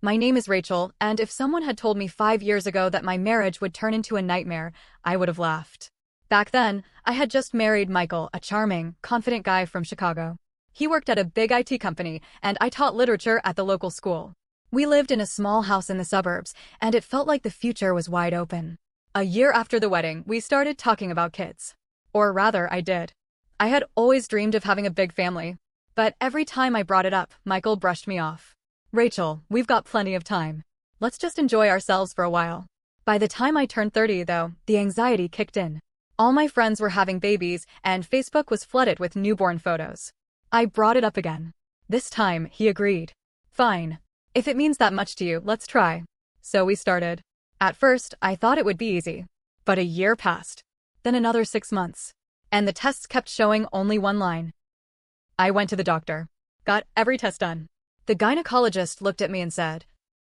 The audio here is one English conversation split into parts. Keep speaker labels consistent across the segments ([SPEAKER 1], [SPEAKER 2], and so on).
[SPEAKER 1] My name is Rachel, and if someone had told me 5 years ago that my marriage would turn into a nightmare, I would have laughed. Back then, I had just married Michael, a charming, confident guy from Chicago. He worked at a big IT company, and I taught literature at the local school. We lived in a small house in the suburbs, and it felt like the future was wide open. A year after the wedding, we started talking about kids. Or rather, I did. I had always dreamed of having a big family. But every time I brought it up, Michael brushed me off. Rachel, we've got plenty of time. Let's just enjoy ourselves for a while. By the time I turned 30, though, the anxiety kicked in. All my friends were having babies, and Facebook was flooded with newborn photos. I brought it up again. This time, he agreed. Fine. If it means that much to you, let's try. So we started. At first, I thought it would be easy. But a year passed. Then another 6 months. And the tests kept showing only one line. I went to the doctor. Got every test done. The gynecologist looked at me and said,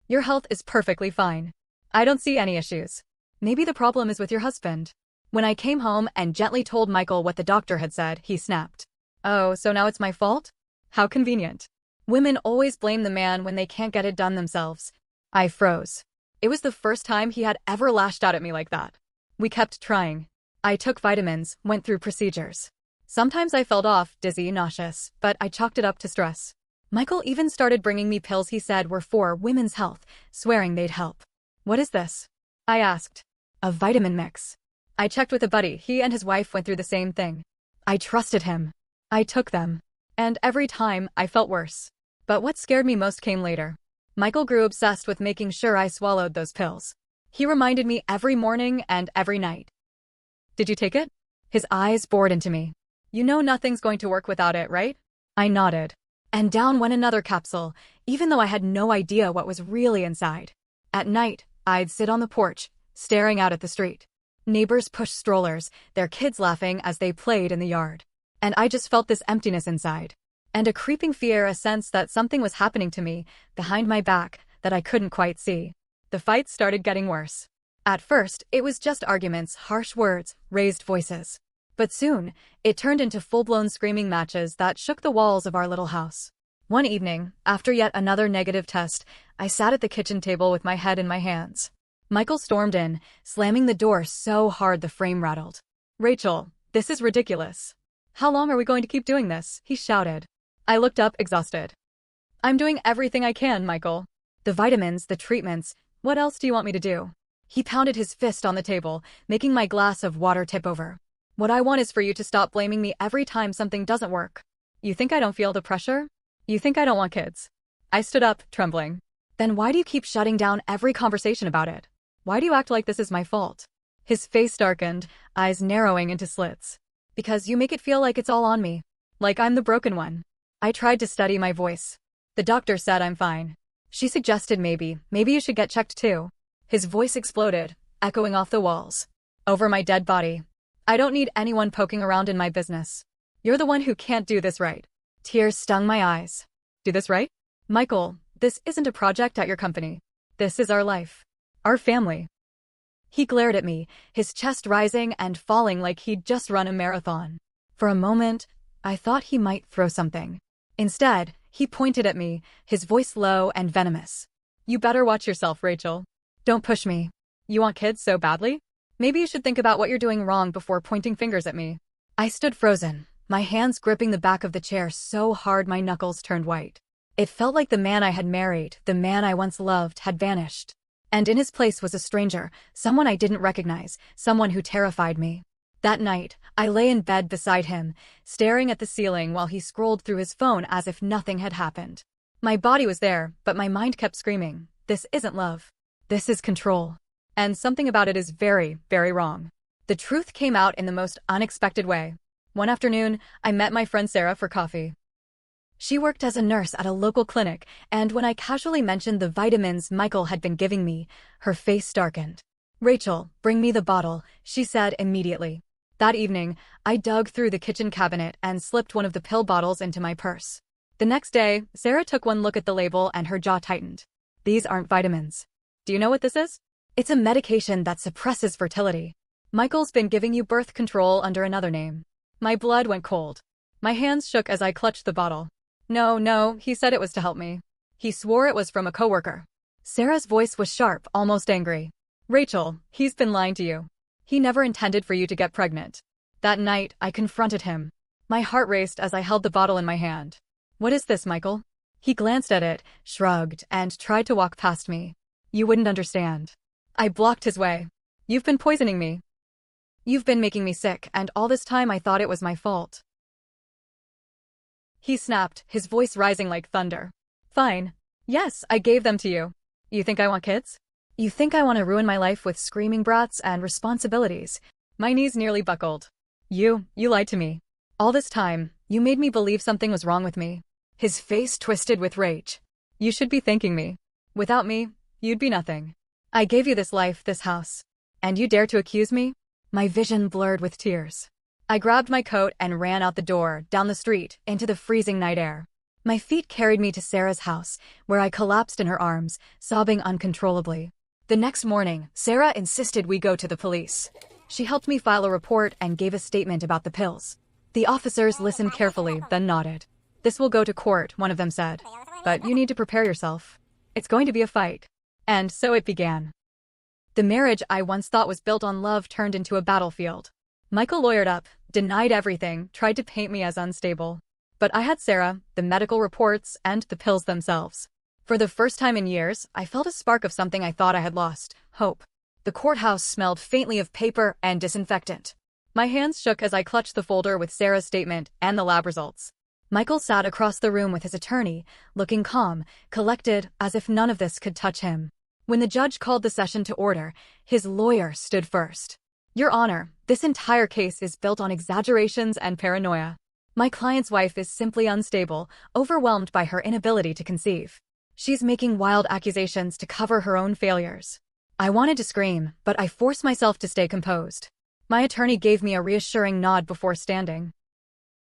[SPEAKER 1] "Your health is perfectly fine. I don't see any issues. Maybe the problem is with your husband." When I came home and gently told Michael what the doctor had said, he snapped. "Oh, so now it's my fault? How convenient. Women always blame the man when they can't get it done themselves." I froze. It was the first time he had ever lashed out at me like that. We kept trying. I took vitamins, went through procedures. Sometimes I felt off, dizzy, nauseous, but I chalked it up to stress. Michael even started bringing me pills he said were for women's health, swearing they'd help. "What is this?" I asked. "A vitamin mix." I checked with a buddy. He and his wife went through the same thing. I trusted him. I took them. And every time, I felt worse. But what scared me most came later. Michael grew obsessed with making sure I swallowed those pills. He reminded me every morning and every night. "Did you take it?" His eyes bored into me. "You know nothing's going to work without it, right?" I nodded. And down went another capsule, even though I had no idea what was really inside. At night, I'd sit on the porch, staring out at the street. Neighbors pushed strollers, their kids laughing as they played in the yard. And I just felt this emptiness inside. And a creeping fear, a sense that something was happening to me, behind my back, that I couldn't quite see. The fights started getting worse. At first, it was just arguments, harsh words, raised voices. But soon, it turned into full-blown screaming matches that shook the walls of our little house. One evening, after yet another negative test, I sat at the kitchen table with my head in my hands. Michael stormed in, slamming the door so hard the frame rattled. "Rachel, this is ridiculous. How long are we going to keep doing this?" he shouted. I looked up, exhausted. "I'm doing everything I can, Michael. The vitamins, the treatments, what else do you want me to do?" He pounded his fist on the table, making my glass of water tip over. "What I want is for you to stop blaming me every time something doesn't work. You think I don't feel the pressure? You think I don't want kids?" I stood up, trembling. "Then why do you keep shutting down every conversation about it? Why do you act like this is my fault?" His face darkened, eyes narrowing into slits. "Because you make it feel like it's all on me. Like I'm the broken one." I tried to steady my voice. "The doctor said I'm fine. She suggested maybe you should get checked too." His voice exploded, echoing off the walls. "Over my dead body. I don't need anyone poking around in my business. You're the one who can't do this right." Tears stung my eyes. "Do this right? Michael, this isn't a project at your company. This is our life. Our family." He glared at me, his chest rising and falling like he'd just run a marathon. For a moment, I thought he might throw something. Instead, he pointed at me, his voice low and venomous. "You better watch yourself, Rachel. Don't push me. You want kids so badly? Maybe you should think about what you're doing wrong before pointing fingers at me." I stood frozen, my hands gripping the back of the chair so hard my knuckles turned white. It felt like the man I had married, the man I once loved, had vanished. And in his place was a stranger, someone I didn't recognize, someone who terrified me. That night, I lay in bed beside him, staring at the ceiling while he scrolled through his phone as if nothing had happened. My body was there, but my mind kept screaming, "This isn't love. This is control. And something about it is very, very wrong." The truth came out in the most unexpected way. One afternoon, I met my friend Sarah for coffee. She worked as a nurse at a local clinic, and when I casually mentioned the vitamins Michael had been giving me, her face darkened. "Rachel, bring me the bottle," she said immediately. That evening, I dug through the kitchen cabinet and slipped one of the pill bottles into my purse. The next day, Sarah took one look at the label and her jaw tightened. "These aren't vitamins. Do you know what this is? It's a medication that suppresses fertility. Michael's been giving you birth control under another name." My blood went cold. My hands shook as I clutched the bottle. No, he said it was to help me. He swore it was from a coworker. Sarah's voice was sharp, almost angry. Rachel, he's been lying to you. He never intended for you to get pregnant. That night, I confronted him. My heart raced as I held the bottle in my hand. What is this, Michael? He glanced at it, shrugged, and tried to walk past me. You wouldn't understand. I blocked his way. You've been poisoning me. You've been making me sick, and all this time I thought it was my fault. He snapped, his voice rising like thunder. Fine. Yes, I gave them to you. You think I want kids? You think I want to ruin my life with screaming brats and responsibilities? My knees nearly buckled. You lied to me. All this time, you made me believe something was wrong with me. His face twisted with rage. You should be thanking me. Without me, you'd be nothing. I gave you this life, this house. And you dare to accuse me? My vision blurred with tears. I grabbed my coat and ran out the door, down the street, into the freezing night air. My feet carried me to Sarah's house, where I collapsed in her arms, sobbing uncontrollably. The next morning, Sarah insisted we go to the police. She helped me file a report and gave a statement about the pills. The officers listened carefully, then nodded. This will go to court, one of them said. But you need to prepare yourself. It's going to be a fight. And so it began. The marriage I once thought was built on love turned into a battlefield. Michael lawyered up, denied everything, tried to paint me as unstable. But I had Sarah, the medical reports, and the pills themselves. For the first time in years, I felt a spark of something I thought I had lost: hope. The courthouse smelled faintly of paper and disinfectant. My hands shook as I clutched the folder with Sarah's statement and the lab results. Michael sat across the room with his attorney, looking calm, collected, as if none of this could touch him. When the judge called the session to order, his lawyer stood first. Your Honor, this entire case is built on exaggerations and paranoia. My client's wife is simply unstable, overwhelmed by her inability to conceive. She's making wild accusations to cover her own failures. I wanted to scream, but I forced myself to stay composed. My attorney gave me a reassuring nod before standing.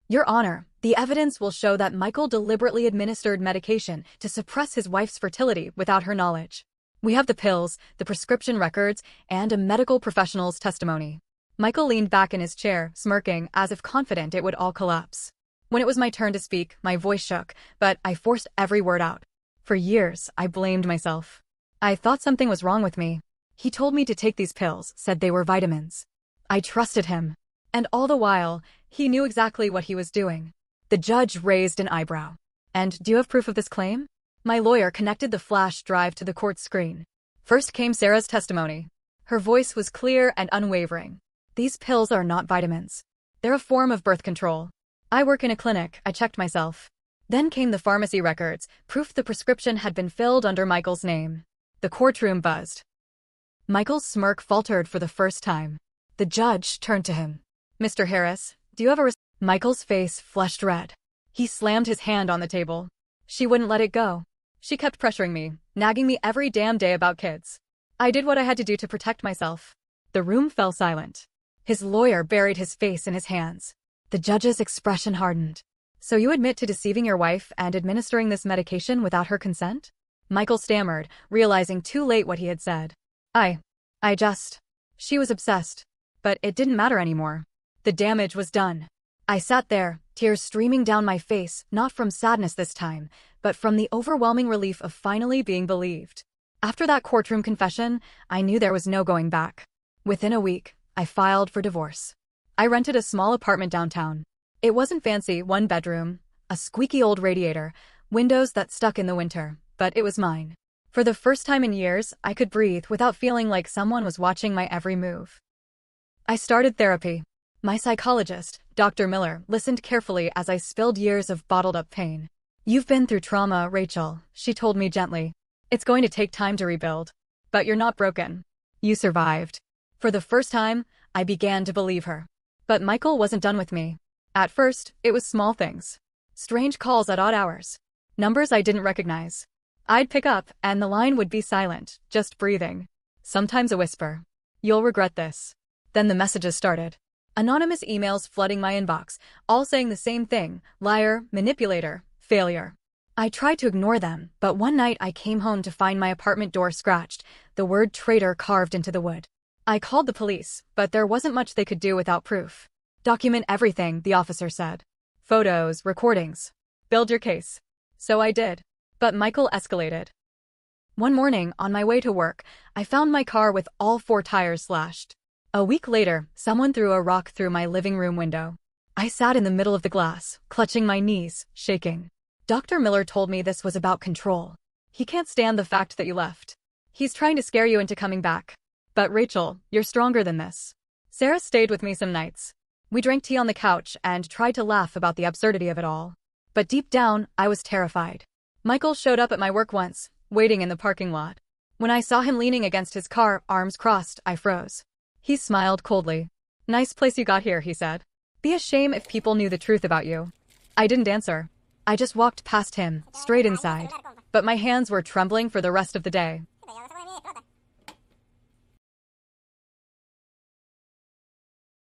[SPEAKER 1] Your Honor, the evidence will show that Michael deliberately administered medication to suppress his wife's fertility without her knowledge. We have the pills, the prescription records, and a medical professional's testimony. Michael leaned back in his chair, smirking, as if confident it would all collapse. When it was my turn to speak, my voice shook, but I forced every word out. For years, I blamed myself. I thought something was wrong with me. He told me to take these pills, said they were vitamins. I trusted him. And all the while, he knew exactly what he was doing. The judge raised an eyebrow. And do you have proof of this claim? My lawyer connected the flash drive to the court screen. First came Sarah's testimony. Her voice was clear and unwavering. These pills are not vitamins. They're a form of birth control. I work in a clinic, I checked myself. Then came the pharmacy records, proof the prescription had been filled under Michael's name. The courtroom buzzed. Michael's smirk faltered for the first time. The judge turned to him. Mr. Harris, do you have a Michael's face flushed red. He slammed his hand on the table. She wouldn't let it go. She kept pressuring me, nagging me every damn day about kids. I did what I had to do to protect myself. The room fell silent. His lawyer buried his face in his hands. The judge's expression hardened. So you admit to deceiving your wife and administering this medication without her consent? Michael stammered, realizing too late what he had said. She was obsessed. But it didn't matter anymore. The damage was done. I sat there, tears streaming down my face, not from sadness this time, but from the overwhelming relief of finally being believed. After that courtroom confession, I knew there was no going back. Within a week, I filed for divorce. I rented a small apartment downtown. It wasn't fancy, one bedroom, a squeaky old radiator, windows that stuck in the winter, but it was mine. For the first time in years, I could breathe without feeling like someone was watching my every move. I started therapy. My psychologist, Dr. Miller, listened carefully as I spilled years of bottled-up pain. You've been through trauma, Rachel, she told me gently. It's going to take time to rebuild. But you're not broken. You survived. For the first time, I began to believe her. But Michael wasn't done with me. At first, it was small things. Strange calls at odd hours. Numbers I didn't recognize. I'd pick up, and the line would be silent, just breathing. Sometimes a whisper. You'll regret this. Then the messages started. Anonymous emails flooding my inbox, all saying the same thing: liar, manipulator, failure. I tried to ignore them, but one night I came home to find my apartment door scratched, the word traitor carved into the wood. I called the police, but there wasn't much they could do without proof. Document everything, the officer said. Photos, recordings. Build your case. So I did. But Michael escalated. One morning, on my way to work, I found my car with all 4 tires slashed. A week later, someone threw a rock through my living room window. I sat in the middle of the glass, clutching my knees, shaking. Dr. Miller told me this was about control. He can't stand the fact that you left. He's trying to scare you into coming back. But Rachel, you're stronger than this. Sarah stayed with me some nights. We drank tea on the couch and tried to laugh about the absurdity of it all. But deep down, I was terrified. Michael showed up at my work once, waiting in the parking lot. When I saw him leaning against his car, arms crossed, I froze. He smiled coldly. "Nice place you got here," he said. "Be a shame if people knew the truth about you." I didn't answer. I just walked past him, straight inside. But my hands were trembling for the rest of the day.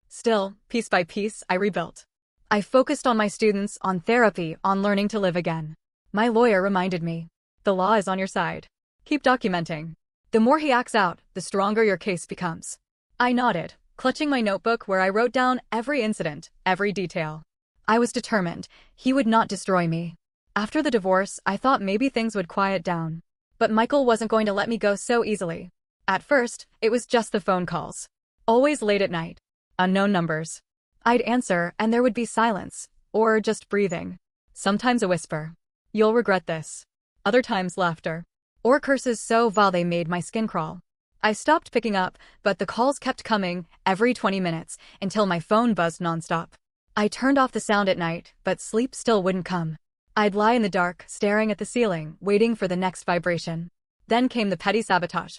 [SPEAKER 1] Still, piece by piece, I rebuilt. I focused on my students, on therapy, on learning to live again. My lawyer reminded me, the law is on your side. Keep documenting. The more he acts out, the stronger your case becomes. I nodded, clutching my notebook where I wrote down every incident, every detail. I was determined. He would not destroy me. After the divorce, I thought maybe things would quiet down. But Michael wasn't going to let me go so easily. At first, it was just the phone calls. Always late at night. Unknown numbers. I'd answer, and there would be silence, or just breathing. Sometimes a whisper. "You'll regret this." Other times laughter. Or curses so vile they made my skin crawl. I stopped picking up, but the calls kept coming, every 20 minutes, until my phone buzzed nonstop. I turned off the sound at night, but sleep still wouldn't come. I'd lie in the dark, staring at the ceiling, waiting for the next vibration. Then came the petty sabotage.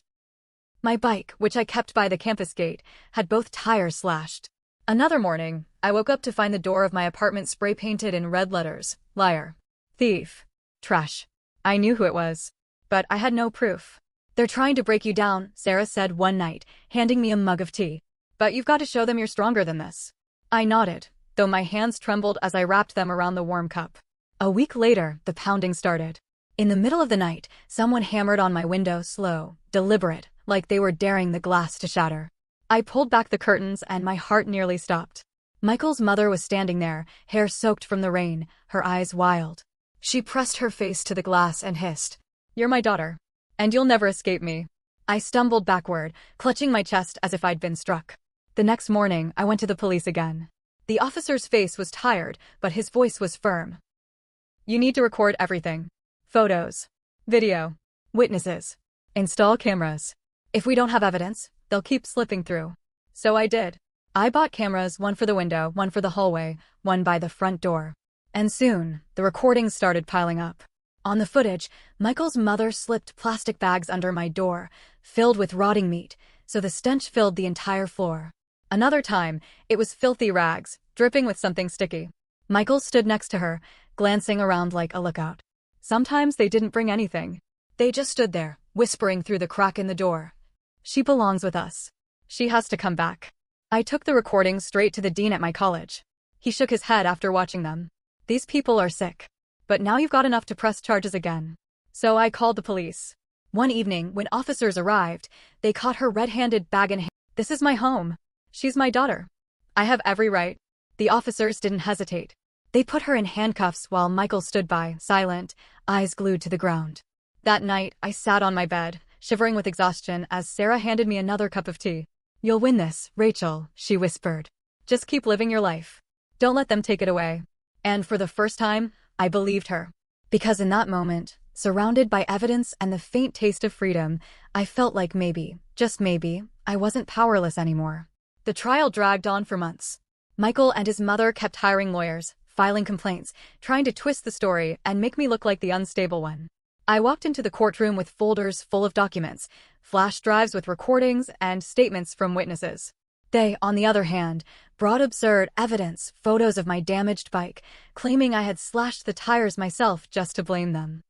[SPEAKER 1] My bike, which I kept by the campus gate, had both tires slashed. Another morning, I woke up to find the door of my apartment spray-painted in red letters. Liar. Thief. Trash. I knew who it was. But I had no proof. "They're trying to break you down," Sarah said one night, handing me a mug of tea. "But you've got to show them you're stronger than this." I nodded, though my hands trembled as I wrapped them around the warm cup. A week later, the pounding started. In the middle of the night, someone hammered on my window, slow, deliberate, like they were daring the glass to shatter. I pulled back the curtains and my heart nearly stopped. Michael's mother was standing there, hair soaked from the rain, her eyes wild. She pressed her face to the glass and hissed, "You're my daughter. And you'll never escape me." I stumbled backward, clutching my chest as if I'd been struck. The next morning, I went to the police again. The officer's face was tired, but his voice was firm. "You need to record everything. Photos. Video. Witnesses. Install cameras. If we don't have evidence, they'll keep slipping through." So I did. I bought cameras, one for the window, one for the hallway, one by the front door. And soon, the recordings started piling up. On the footage, Michael's mother slipped plastic bags under my door, filled with rotting meat, so the stench filled the entire floor. Another time, it was filthy rags, dripping with something sticky. Michael stood next to her, glancing around like a lookout. Sometimes they didn't bring anything. They just stood there, whispering through the crack in the door. "She belongs with us. She has to come back." I took the recordings straight to the dean at my college. He shook his head after watching them. "These people are sick. But now you've got enough to press charges again." So I called the police. One evening, when officers arrived, they caught her red-handed bag in hand. "This is my home. She's my daughter. I have every right." The officers didn't hesitate. They put her in handcuffs while Michael stood by, silent, eyes glued to the ground. That night, I sat on my bed, shivering with exhaustion as Sarah handed me another cup of tea. "You'll win this, Rachel," she whispered. "Just keep living your life. Don't let them take it away." And for the first time, I believed her. Because in that moment, surrounded by evidence and the faint taste of freedom, I felt like maybe, just maybe, I wasn't powerless anymore. The trial dragged on for months. Michael and his mother kept hiring lawyers, filing complaints, trying to twist the story and make me look like the unstable one. I walked into the courtroom with folders full of documents, flash drives with recordings, and statements from witnesses. They, on the other hand, brought absurd evidence, photos of my damaged bike, claiming I had slashed the tires myself just to blame them.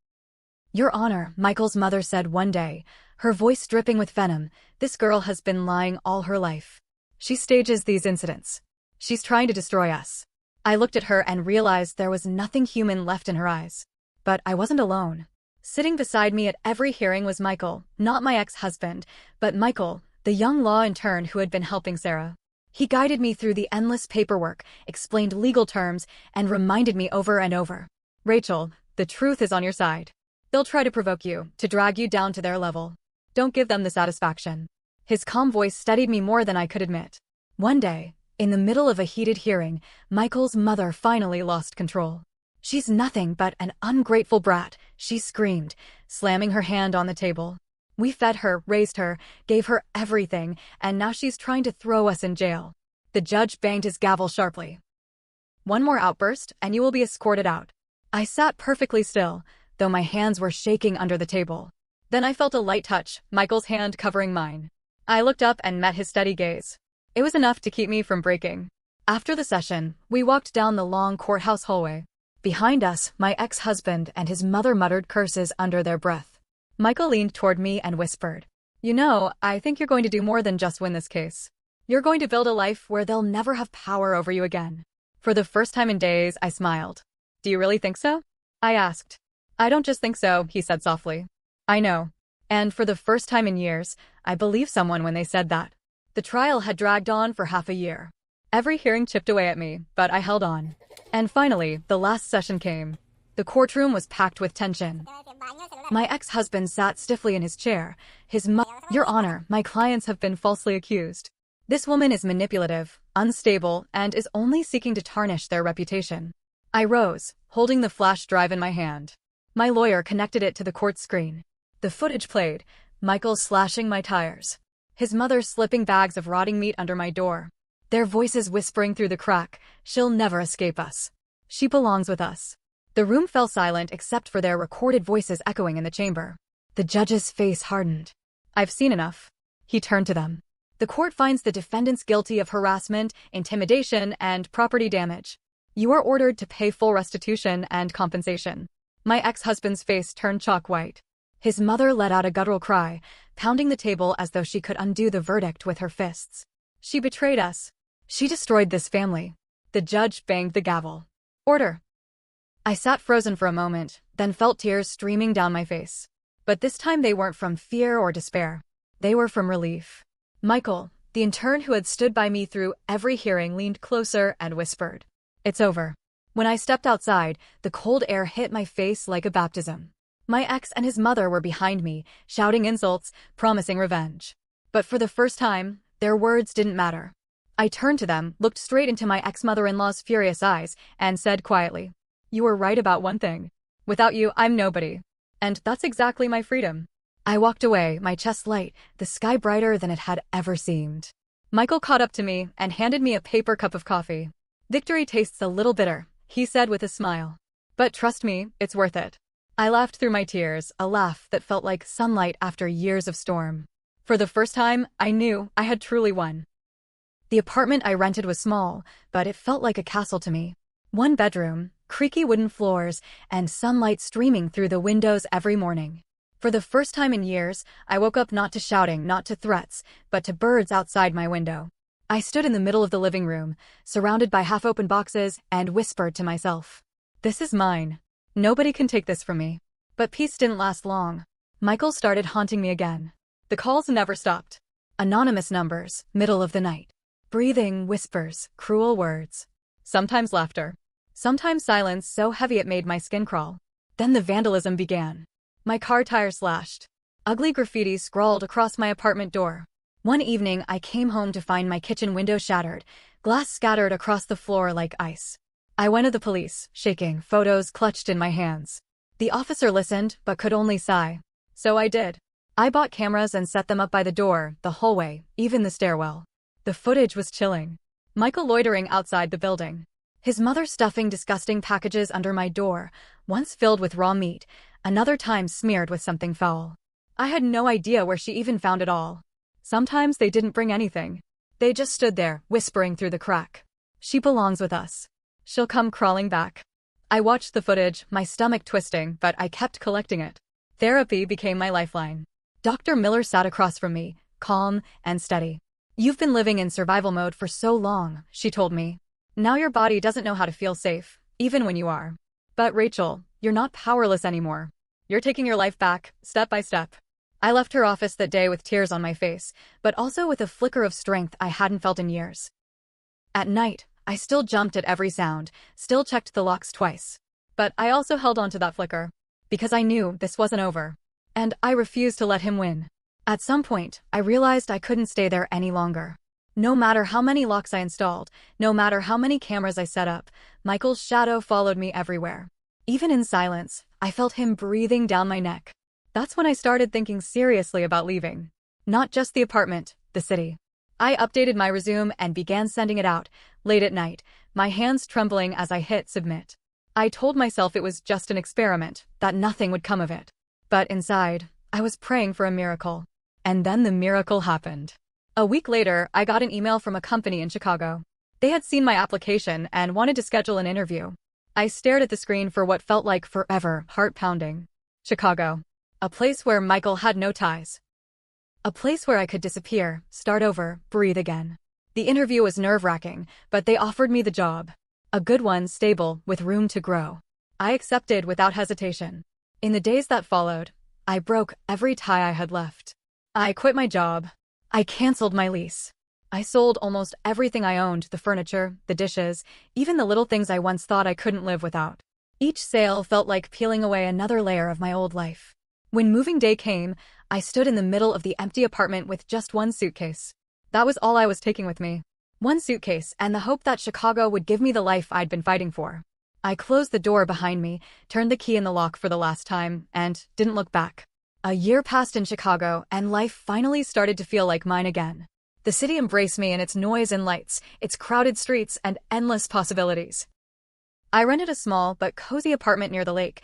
[SPEAKER 1] "Your Honor," Michael's mother said one day, her voice dripping with venom, "this girl has been lying all her life. She stages these incidents. She's trying to destroy us." I looked at her and realized there was nothing human left in her eyes. But I wasn't alone. Sitting beside me at every hearing was Michael, not my ex-husband, but Michael, the young law intern who had been helping Sarah. He guided me through the endless paperwork, explained legal terms, and reminded me over and over, "Rachel, the truth is on your side. They'll try to provoke you, to drag you down to their level. Don't give them the satisfaction. His calm voice steadied me more than I could admit. One day, in the middle of a heated hearing, Michael's mother finally lost control. "She's nothing but an ungrateful brat," she screamed, slamming her hand on the table. "We fed her, raised her, gave her everything, and now she's trying to throw us in jail." The judge banged his gavel sharply. "One more outburst, and you will be escorted out." I sat perfectly still, though my hands were shaking under the table. Then I felt a light touch, Michael's hand covering mine. I looked up and met his steady gaze. It was enough to keep me from breaking. After the session, we walked down the long courthouse hallway. Behind us, my ex-husband and his mother muttered curses under their breath. Michael leaned toward me and whispered, "You know, I think you're going to do more than just win this case. You're going to build a life where they'll never have power over you again." For the first time in days, I smiled. "Do you really think so?" I asked. "I don't just think so," he said softly. "I know." And for the first time in years, I believed someone when they said that. The trial had dragged on for half a year. Every hearing chipped away at me, but I held on. And finally, the last session came. The courtroom was packed with tension. My ex-husband sat stiffly in his chair. "Your Honor, my clients have been falsely accused. This woman is manipulative, unstable, and is only seeking to tarnish their reputation." I rose, holding the flash drive in my hand. My lawyer connected it to the court screen. The footage played, Michael slashing my tires, his mother slipping bags of rotting meat under my door, their voices whispering through the crack, "She'll never escape us. She belongs with us." The room fell silent except for their recorded voices echoing in the chamber. The judge's face hardened. "I've seen enough." He turned to them. "The court finds the defendants guilty of harassment, intimidation, and property damage. You are ordered to pay full restitution and compensation." My ex-husband's face turned chalk white. His mother let out a guttural cry, pounding the table as though she could undo the verdict with her fists. "She betrayed us. She destroyed this family." The judge banged the gavel. "Order." I sat frozen for a moment, then felt tears streaming down my face. But this time they weren't from fear or despair. They were from relief. Michael, the intern who had stood by me through every hearing, leaned closer and whispered, "It's over." When I stepped outside, the cold air hit my face like a baptism. My ex and his mother were behind me, shouting insults, promising revenge. But for the first time, their words didn't matter. I turned to them, looked straight into my ex-mother-in-law's furious eyes, and said quietly, "You were right about one thing. Without you, I'm nobody. And that's exactly my freedom." I walked away, my chest light, the sky brighter than it had ever seemed. Michael caught up to me and handed me a paper cup of coffee. "Victory tastes a little bitter," he said with a smile. "But trust me, it's worth it." I laughed through my tears, a laugh that felt like sunlight after years of storm. For the first time, I knew I had truly won. The apartment I rented was small, but it felt like a castle to me. One bedroom, creaky wooden floors, and sunlight streaming through the windows every morning. For the first time in years, I woke up not to shouting, not to threats, but to birds outside my window. I stood in the middle of the living room, surrounded by half-open boxes, and whispered to myself, "This is mine. Nobody can take this from me." But peace didn't last long. Michael started haunting me again. The calls never stopped. Anonymous numbers, middle of the night. Breathing whispers, cruel words. Sometimes laughter. Sometimes silence so heavy it made my skin crawl. Then the vandalism began. My car tire slashed. Ugly graffiti scrawled across my apartment door. One evening, I came home to find my kitchen window shattered, glass scattered across the floor like ice. I went to the police, shaking, photos clutched in my hands. The officer listened, but could only sigh. So I did. I bought cameras and set them up by the door, the hallway, even the stairwell. The footage was chilling. Michael loitering outside the building. His mother stuffing disgusting packages under my door, once filled with raw meat, another time smeared with something foul. I had no idea where she even found it all. Sometimes they didn't bring anything. They just stood there, whispering through the crack. "She belongs with us. She'll come crawling back." I watched the footage, my stomach twisting, but I kept collecting it. Therapy became my lifeline. Dr. Miller sat across from me, calm and steady. "You've been living in survival mode for so long," she told me. "Now your body doesn't know how to feel safe, even when you are. But Rachel, you're not powerless anymore. You're taking your life back, step by step." I left her office that day with tears on my face, but also with a flicker of strength I hadn't felt in years. At night, I still jumped at every sound, still checked the locks twice. But I also held on to that flicker. because I knew this wasn't over. And I refused to let him win. At some point, I realized I couldn't stay there any longer. No matter how many locks I installed, no matter how many cameras I set up, Michael's shadow followed me everywhere. Even in silence, I felt him breathing down my neck. That's when I started thinking seriously about leaving. Not just the apartment, the city. I updated my resume and began sending it out, late at night, my hands trembling as I hit submit. I told myself it was just an experiment, that nothing would come of it. But inside, I was praying for a miracle. And then the miracle happened. A week later, I got an email from a company in Chicago. They had seen my application and wanted to schedule an interview. I stared at the screen for what felt like forever, heart-pounding. Chicago. A place where Michael had no ties. A place where I could disappear, start over, breathe again. The interview was nerve-wracking, but they offered me the job. A good one, stable, with room to grow. I accepted without hesitation. In the days that followed, I broke every tie I had left. I quit my job. I canceled my lease. I sold almost everything I owned, the furniture, the dishes, even the little things I once thought I couldn't live without. Each sale felt like peeling away another layer of my old life. When moving day came, I stood in the middle of the empty apartment with just one suitcase. That was all I was taking with me. One suitcase and the hope that Chicago would give me the life I'd been fighting for. I closed the door behind me, turned the key in the lock for the last time, and didn't look back. A year passed in Chicago, and life finally started to feel like mine again. The city embraced me in its noise and lights, its crowded streets, and endless possibilities. I rented a small but cozy apartment near the lake.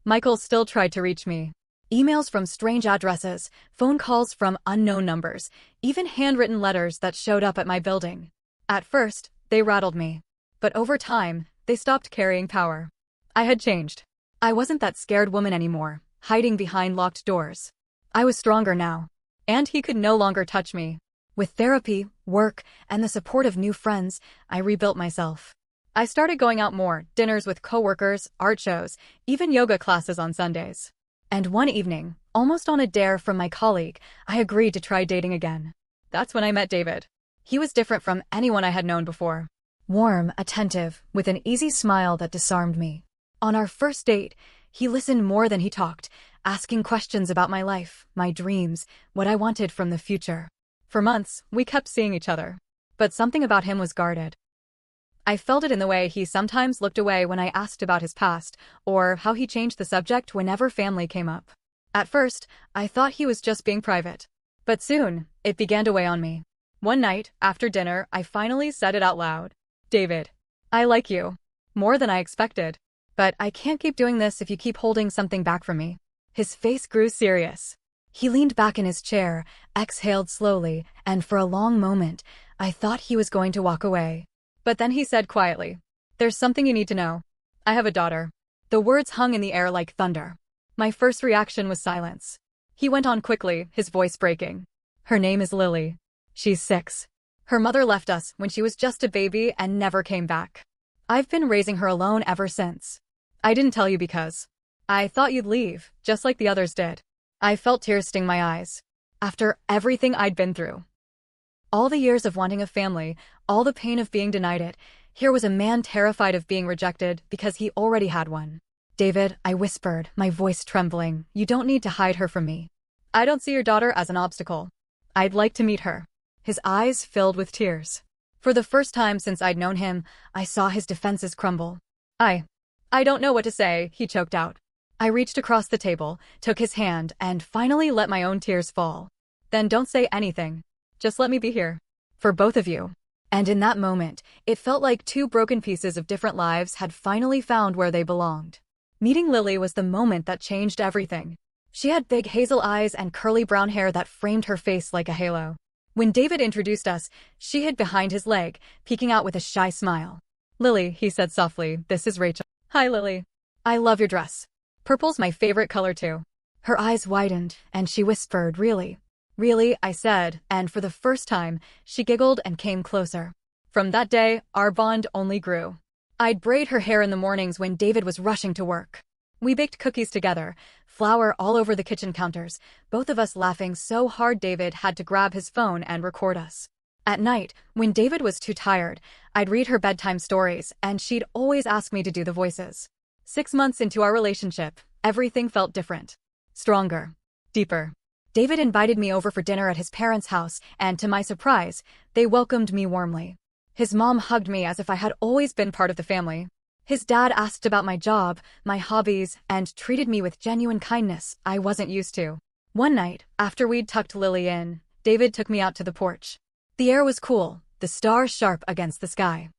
[SPEAKER 1] Michael still tried to reach me. Emails from strange addresses, phone calls from unknown numbers, even handwritten letters that showed up at my building. At first, they rattled me. But over time, they stopped carrying power. I had changed. I wasn't that scared woman anymore, hiding behind locked doors. I was stronger now. And he could no longer touch me. With therapy, work, and the support of new friends, I rebuilt myself. I started going out more, dinners with coworkers, art shows, even yoga classes on Sundays. And one evening, almost on a dare from my colleague, I agreed to try dating again. That's when I met David. He was different from anyone I had known before. Warm, attentive, with an easy smile that disarmed me. On our first date, he listened more than he talked, asking questions about my life, my dreams, what I wanted from the future. For months, we kept seeing each other. But something about him was guarded. I felt it in the way he sometimes looked away when I asked about his past, or how he changed the subject whenever family came up. At first, I thought he was just being private. But soon, it began to weigh on me. One night, after dinner, I finally said it out loud. David, I like you. More than I expected. But I can't keep doing this if you keep holding something back from me. His face grew serious. He leaned back in his chair, exhaled slowly, and for a long moment, I thought he was going to walk away. But then he said quietly, "There's something you need to know. I have a daughter." The words hung in the air like thunder. My first reaction was silence. He went on quickly, his voice breaking. "Her name is Lily. She's 6. Her mother left us when she was just a baby and never came back. I've been raising her alone ever since. I didn't tell you because I thought you'd leave, just like the others did." I felt tears sting my eyes. After everything I'd been through. All the years of wanting a family, all the pain of being denied it, here was a man terrified of being rejected because he already had one. "David," I whispered, my voice trembling, "you don't need to hide her from me. I don't see your daughter as an obstacle. I'd like to meet her." His eyes filled with tears. For the first time since I'd known him, I saw his defenses crumble. I don't know what to say," he choked out. I reached across the table, took his hand, and finally let my own tears fall. "Then don't say anything. Just let me be here. For both of you." And in that moment, it felt like two broken pieces of different lives had finally found where they belonged. Meeting Lily was the moment that changed everything. She had big hazel eyes and curly brown hair that framed her face like a halo. When David introduced us, she hid behind his leg, peeking out with a shy smile. "Lily," he said softly, "this is Rachel." "Hi, Lily. I love your dress. Purple's my favorite color too." Her eyes widened, and she whispered, "Really?" "Really," I said, and for the first time, she giggled and came closer. From that day, our bond only grew. I'd braid her hair in the mornings when David was rushing to work. We baked cookies together, flour all over the kitchen counters, both of us laughing so hard David had to grab his phone and record us. At night, when David was too tired, I'd read her bedtime stories, and she'd always ask me to do the voices. 6 months into our relationship, everything felt different. Stronger. Deeper. David invited me over for dinner at his parents' house, and to my surprise, they welcomed me warmly. His mom hugged me as if I had always been part of the family. His dad asked about my job, my hobbies, and treated me with genuine kindness I wasn't used to. One night, after we'd tucked Lily in, David took me out to the porch. The air was cool, the stars sharp against the sky.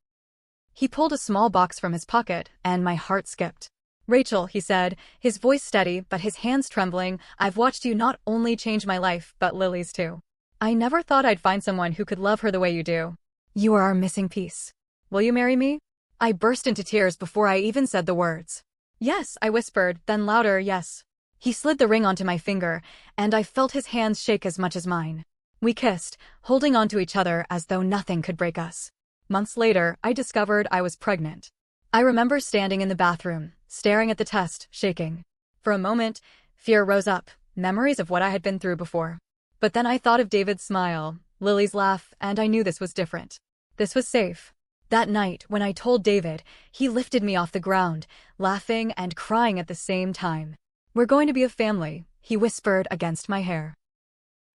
[SPEAKER 1] He pulled a small box from his pocket, and my heart skipped. "Rachel," he said, his voice steady but his hands trembling, "I've watched you not only change my life, but Lily's too. I never thought I'd find someone who could love her the way you do. You are our missing piece. Will you marry me?" I burst into tears before I even said the words. "Yes," I whispered, then louder, "yes." He slid the ring onto my finger, and I felt his hands shake as much as mine. We kissed, holding onto each other as though nothing could break us. Months later, I discovered I was pregnant. I remember standing in the bathroom, staring at the test, shaking. For a moment, fear rose up, memories of what I had been through before. But then I thought of David's smile, Lily's laugh, and I knew this was different. This was safe. That night, when I told David, he lifted me off the ground, laughing and crying at the same time. "We're going to be a family," he whispered against my hair.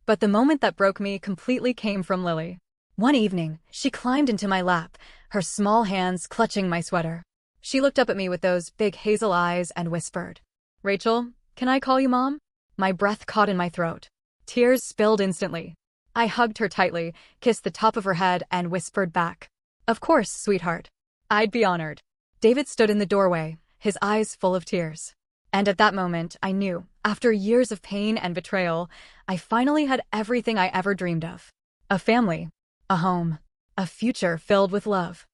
[SPEAKER 1] But the moment that broke me completely came from Lily. One evening, she climbed into my lap, her small hands clutching my sweater. She looked up at me with those big hazel eyes and whispered, "Rachel, can I call you Mom?" My breath caught in my throat. Tears spilled instantly. I hugged her tightly, kissed the top of her head, and whispered back, "Of course, sweetheart. I'd be honored." David stood in the doorway, his eyes full of tears. And at that moment, I knew, after years of pain and betrayal, I finally had everything I ever dreamed of. A family. A home. A future filled with love.